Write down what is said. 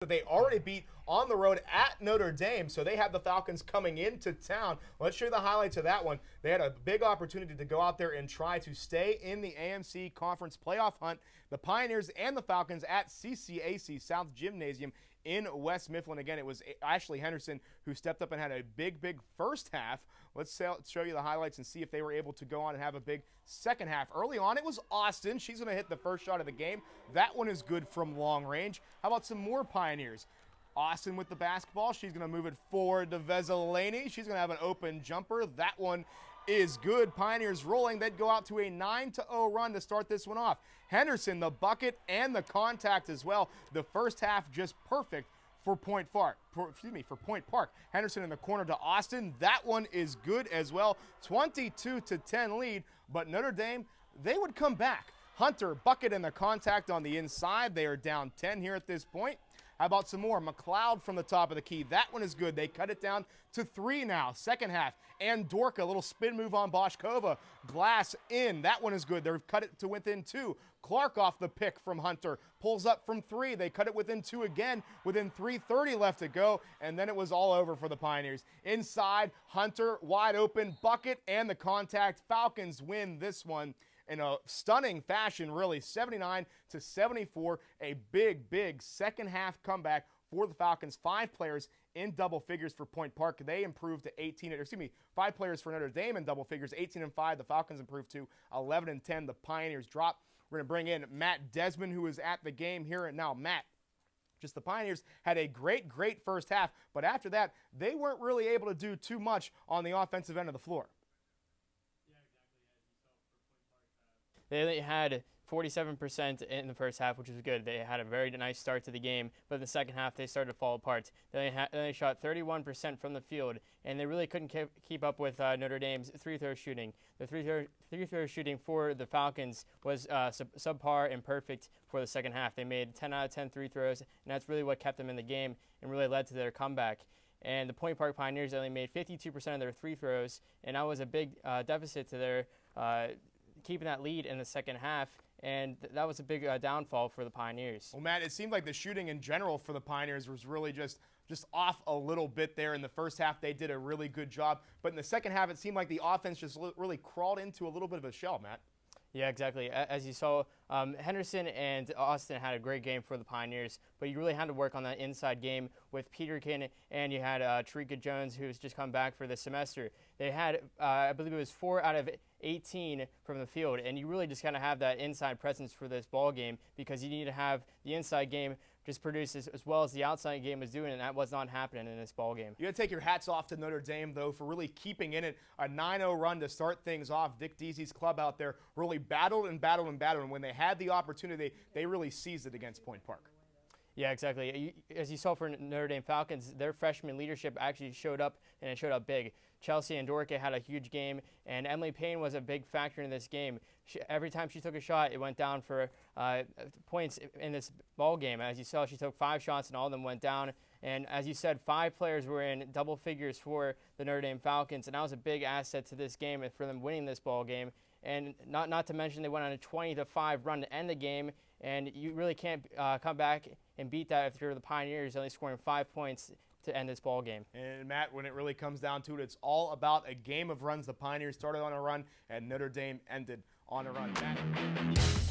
that they already beat on the road at Notre Dame, so they have the Falcons coming into town. Let's show you the highlights of that one. They had a big opportunity to go out there and try to stay in the AMC Conference playoff hunt. The Pioneers and the Falcons at CCAC South Gymnasium in West Mifflin. Again, it was Ashley Henderson who stepped up and had a big first half. Let's show you the highlights and see if they were able to go on and have a big second half. Early on, it was Austin. She's going to hit the first shot of the game. That one is good from long range. How about some more Pioneers? Austin with the basketball. She's going to move it forward to Vezelani. She's going to have an open jumper. That one is good. Pioneers rolling. They'd go out to a 9-0 run to start this one off. Henderson, the bucket and the contact as well. The first half just perfect for Point Park. Henderson in the corner to Austin. That one is good as well. 22-10 lead, but Notre Dame, they would come back. Hunter, bucket and the contact on the inside. They are down 10 here at this point. How about some more? McLeod from the top of the key. That one is good. They cut it down to 3 now. Second half. And Dorka, a little spin move on Boschkova. Glass in. That one is good. They've cut it to within 2. Clark off the pick from Hunter. Pulls up from 3. They cut it within 2 again. Within 3:30 left to go. And then it was all over for the Pioneers. Inside, Hunter, wide open. Bucket and the contact. Falcons win this one in a stunning fashion, really, 79-74, a big second half comeback for the Falcons. 5 players in double figures for Point Park. They improved to 5 players for Notre Dame in double figures, 18-5. The Falcons improved to 11-10. The Pioneers drop. We're going to bring in Matt Desmond, who is at the game here and now. Matt, just the Pioneers had a great first half, but after that, they weren't really able to do too much on the offensive end of the floor. They only had 47% in the first half, which was good. They had a very nice start to the game, but in the second half, they started to fall apart. They shot 31% from the field, and they really couldn't keep up with Notre Dame's three-throw shooting. The three-throw shooting for the Falcons was subpar and perfect for the second half. They made 10 out of 10 free throws, and that's really what kept them in the game and really led to their comeback. And the Point Park Pioneers only made 52% of their free throws, and that was a big deficit to their keeping that lead in the second half, and that was a big downfall for the Pioneers. Well, Matt, it seemed like the shooting in general for the Pioneers was really just off a little bit there. In the first half, they did a really good job, but in the second half, it seemed like the offense just really crawled into a little bit of a shell, Matt. Yeah, exactly. As you saw, Henderson and Austin had a great game for the Pioneers, but you really had to work on that inside game with Peterkin, and you had Tarika Jones, who's just come back for the semester. They had, I believe it was 4 out of 18 from the field, and you really just kind of have that inside presence for this ball game because you need to have the inside game just produce as well as the outside game was doing, and that was not happening in this ball game. You got to take your hats off to Notre Dame, though, for really keeping in it. A 9-0 run to start things off. Dick Deasy's club out there really battled, and when they had the opportunity, they really seized it against Point Park. Yeah, exactly. As you saw for Notre Dame Falcons, their freshman leadership actually showed up, and it showed up big. Chelsea and Dorka had a huge game, and Emily Payne was a big factor in this game. Every time she took a shot, it went down for points in this ball game. As you saw, she took 5 shots, and all of them went down. And as you said, 5 players were in double figures for the Notre Dame Falcons, and that was a big asset to this game and for them winning this ball game. And not to mention they went on a 20-5 run to end the game, and you really can't come back and beat that if you're the Pioneers, only scoring 5 points to end this ball game. And Matt, when it really comes down to it, it's all about a game of runs. The Pioneers started on a run, and Notre Dame ended on a run. Matt.